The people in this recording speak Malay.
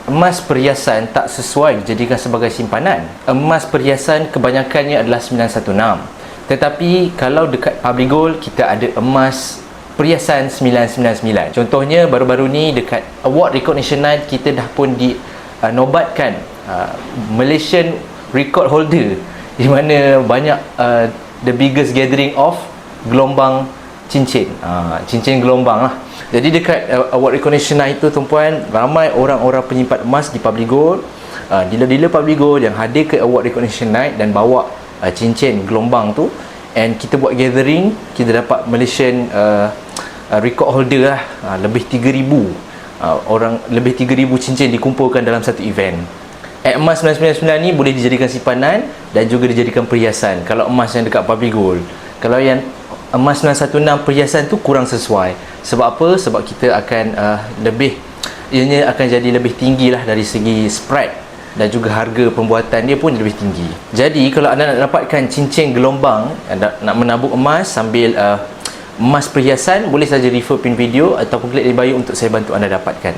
emas perhiasan tak sesuai dijadikan sebagai simpanan. Emas perhiasan kebanyakannya adalah 916. Tetapi kalau dekat Public Gold kita ada emas perhiasan 999. Contohnya baru-baru ni dekat Award Recognition Night kita dah pun dinobatkan Malaysian record holder, di mana banyak the biggest gathering of gelombang cincin, cincin gelombang lah. Jadi dekat Award Recognition Night itu tuan-puan, ramai orang-orang penyimpan emas di Public Gold, dealer-dealer Public Gold yang hadir ke Award Recognition Night dan bawa cincin gelombang tu, and kita buat gathering, kita dapat Malaysian record holder lah, lebih 3,000 orang, lebih 3,000 cincin dikumpulkan dalam satu event. Emas 999 ni boleh dijadikan simpanan dan juga dijadikan perhiasan kalau emas yang dekat Public Gold. Kalau yang emas 916 perhiasan tu kurang sesuai. Sebab apa? Sebab kita akan ianya akan jadi lebih tinggi lah dari segi spread, dan juga harga pembuatan dia pun lebih tinggi. Jadi kalau anda nak dapatkan cincin gelombang, nak menabung emas sambil emas perhiasan, boleh saja refer pin video ataupun klik di bio untuk saya bantu anda dapatkan.